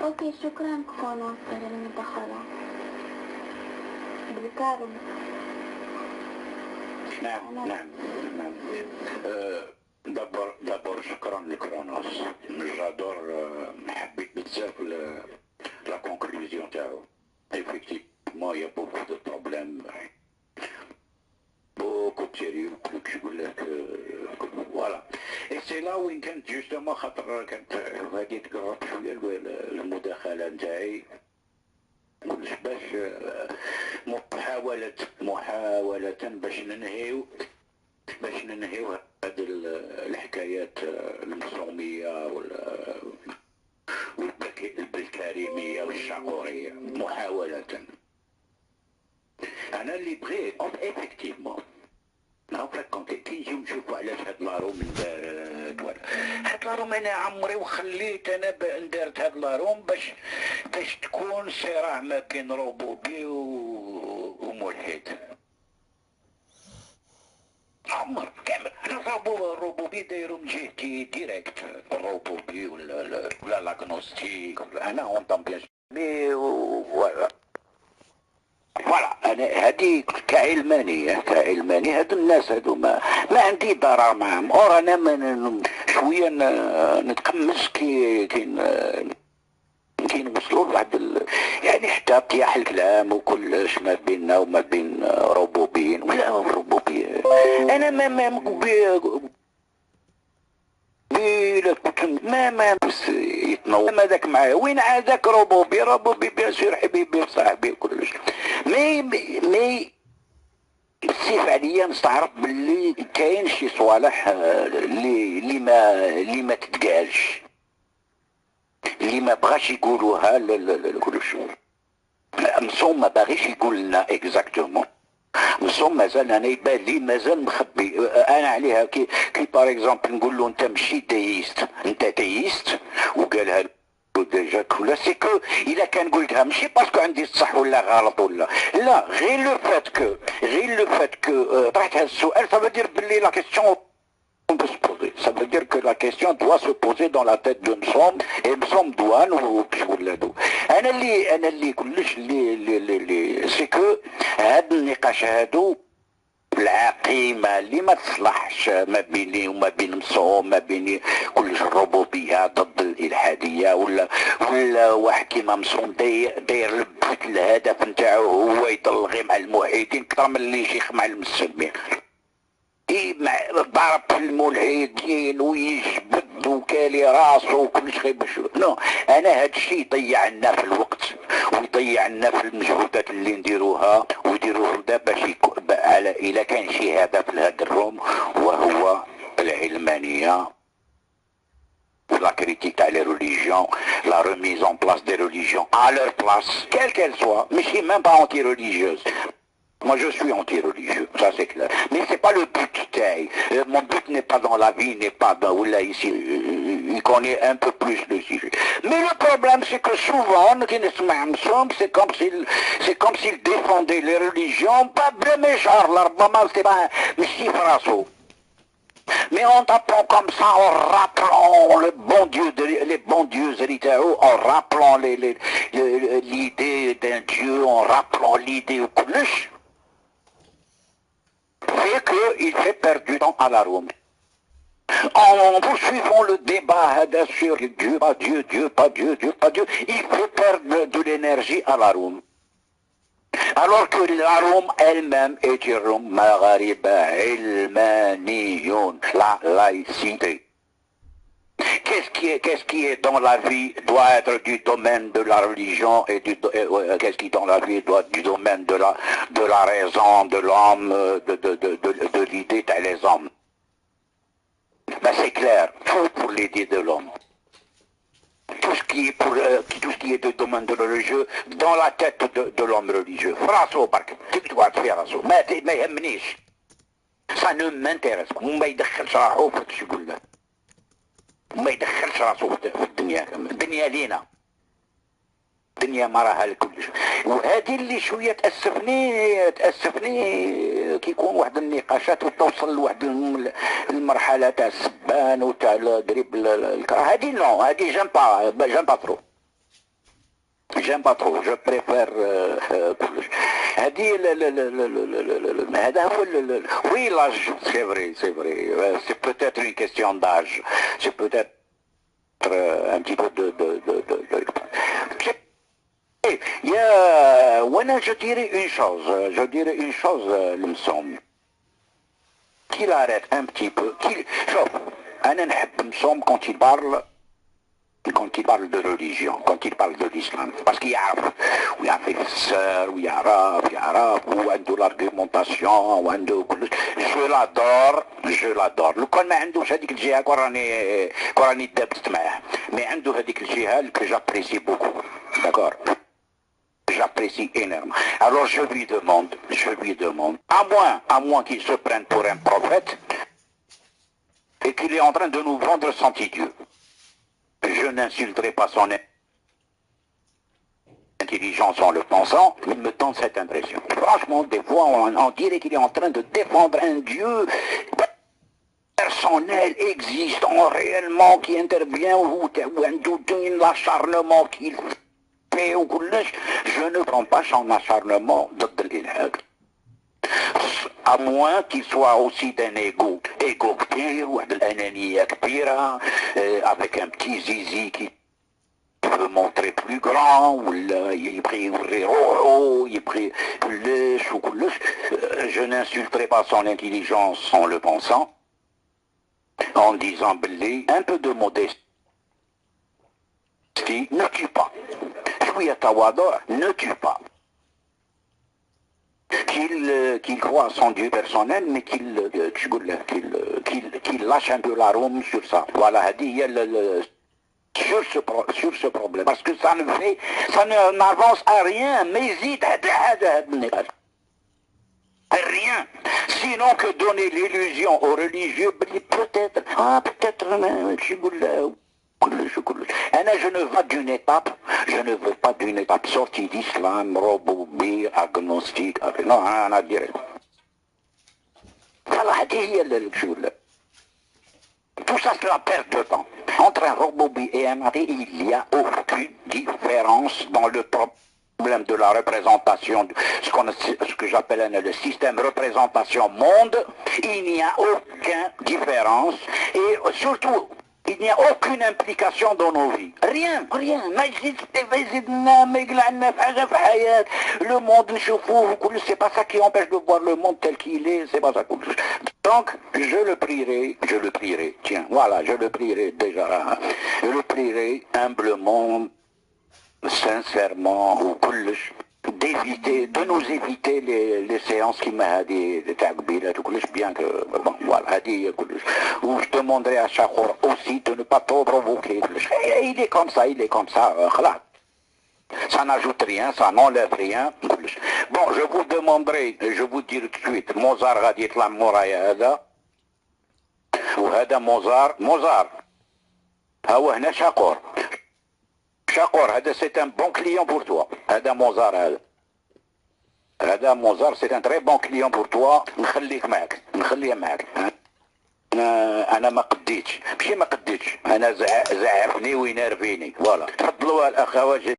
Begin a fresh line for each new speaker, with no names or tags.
اوكي شكرا كرونوس على المداخلة بالكارم.
نعم نعم نعم. دابور شكرا لكرونوس. جادور حبيت بزاف لا كونكلوزيون تاعو. effectivement il y a beaucoup de problèmes, beaucoup de sérieux. يقول لك فوالا. et c'est là وين كانت جوستومون خاطر كانت غادي تقرب شويه المداخله نتاعي باش محاولة باش ننهيو هذه الحكايات المنصومية والبلكاريمية والشعورية محاولة. أنا اللي بغيت إفكتيفمون كي نجيو نشوفو علاش هاد لاروم ندار هاد لاروم. انا عمري وخليت انا ندارت هاد لاروم باش تكون صراع ما بين روبوبي وملحد. عمر كامل انا الروبوبي دايرو من جهتي ديريكت، الروبوبي ولا لاغنوستيك انا اونطون بيان مي فوالا. انا هادي كعلماني هاد الناس هادو ما عندي ضرر معاهم. اور انا شويه نتقمص كي نوصلوا لواحد يعني حتى طياح الكلام وكلش ما بيننا وما بين روبوبيين ولا روبوبيين. انا ما يتنوض ما ذاك معايا وين عادك روبوبي بيان سور حبيبي وصاحبي وكلش. مي بصيف عليا نستعرف باللي كاين شي صوالح اللي ما تتقالش، اللي ما بغاش يقولوها كلش. مصوم ما باغيش يقول لنا اكزاكتومون. مصوم مازال انا يبان لي مازال مخبي. انا عليها كي باغ اكزومبل نقول له انت ماشي ديست، انت ديست وقالها ديجا كلها سي كو اذا كان قلتها ماشي باسكو عندي الصح ولا غلط ولا لا، غير لو فات كو طرحت هذا السؤال ça veut dire بلي لا كيستيون peut se poser. Ça veut dire que la question doit se poser dans la tête de Msom et Msom doit nous انا اللي كلش اللي سي كو هاد النقاش هادو العقيمة اللي ما تصلحش ما بيني وما بين مصوم، ما بيني كلش الربوبية ضد الإلحادية ولا واحد كيما مصوم داير الهدف نتاعو هو يضل مع الموحدين كثر من اللي شيخ مع المسلمين. ضرب في الملحدين ويجبد وكالي راسه وكلش غير باش نو. انا هادشي يضيع لنا في الوقت ويضيع لنا في المجهودات اللي نديروها ويديروه دابا على الا كان شي هدف لهاد الروم وهو العلمانيه la critique à les religions, la remise en place des religions à leur place, quelle qu'elle soit, mais je suis même pas anti-religieuse. Moi je suis anti-religieux, ça c'est clair. Mais c'est pas le but. Mon but n'est pas dans la vie, n'est pas dans là ici. Il connaît un peu plus le sujet. Mais le problème c'est que souvent, c'est comme s'il défendait les religions, pas bien méchant, c'est pas un mais en tapant comme ça, en rappelant les bons dieux Eritao, en rappelant l'idée d'un dieu, en rappelant l'idée au Koulouch, fait qu'il fait perdre du temps à la Rome. En poursuivant le débat sur Dieu, pas Dieu, Dieu, pas Dieu, Dieu, pas Dieu, il fait perdre de l'énergie à la Rome. Alors que la Rome elle-même est une Rome maghariba ilmaniyoun, la laïcité. Qu'est-ce qui est dans la vie doit être du domaine de la religion et qu'est-ce qui dans la vie doit être du domaine de la raison, de l'homme, de l'idée des hommes. Ben c'est clair, tout pour l'idée de l'homme. Tout ce qui est de domaine de religieux dans la tête de l'homme religieux. Frasso, tu dois te faire rasso. Mais ça ne m'intéresse pas. ما يدخلش راحو في الشغل ده. ما يدخلش راسو في الدنيا. الدنيا لينا. الدنيا ما راها لكلش. وهذه اللي شويه تاسفني كي يكون واحد النقاشات وتوصل لواحد المرحله تاع السبان وتاع قريب الكره. هذه نو، هذه جام با ترو. J'aime pas trop, je préfère هذه هذا هو oui l'âge, c'est vrai, c'est peut-être une question d'âge, c'est peut-être un petit peu il y a وانا je dirais une chose لمسوم qu'il arrête un petit peu شوف انا نحب مسوم quand il parle de religion, quand il parle de l'islam, parce qu'il y a Fisser, il y a ou عنده l'argumentation, je l'adore. لو كان ما عندوش هذيك الجهة كراني دابت معاه، mais عنده هذيك الجهة que j'apprécie beaucoup, d'accord. J'apprécie énormément. Alors je lui demande, à moins qu'il se prenne pour un prophète et qu'il est en train de nous vendre son petit Dieu. Je n'insulterai pas son intelligence en le pensant, il me donne cette impression. Franchement, des fois, on dirait qu'il est en train de défendre un Dieu personnel, existant réellement, qui intervient, ou l'acharnement qu'il fait, ou je ne prends pas son acharnement de l'ilhad. À moins qu'il soit aussi d'un égo كبير ou de l'anania كبيرة, avec un petit zizi qui peut montrer plus grand, ou il prie il prie je n'insulterai pas son intelligence en le pensant, en disant un peu de modestie ne tue pas. شوية تواضع ne tue pas. Qu'il croit à son Dieu personnel, mais qu'il lâche un peu la roue sur ça. Voilà, sur ce problème. Parce que ça n'avance à rien, mais hésite rien. Sinon que donner l'illusion aux religieux, peut-être, je ne veux pas d'une étape sortie d'islam, robobie, agnostique, non, rien à dire. Tout ça, c'est la perte de temps. Entre un robobie et un mari, il n'y a aucune différence dans le problème de la représentation, ce que j'appelle le système représentation monde. Il n'y a aucune différence et surtout, il n'y a aucune implication dans nos vies. Rien. Le monde, c'est pas ça qui empêche de voir le monde tel qu'il est, c'est pas ça. Donc, je le prierai, tiens, voilà, je le prierai déjà, je le prierai humblement, sincèrement, de nous éviter les séances qui m'a dit bien que bon voilà où je demanderai à chaque fois aussi de ne pas trop provoquer. Il est comme ça, ça n'ajoute rien, ça n'enlève rien. Bon, je vous demanderai, je vous dirai tout de suite, Mozart غادي يطلع مورايا هذا وهذا موزار هو هنا شاقور هذا c'est un bon client pour toi. هذا موزار c'est un très bon client pour toi. نخليه معك. انا ما قديتش انا زعفني وينرفيني. فوالا تفضلوا الاخوات.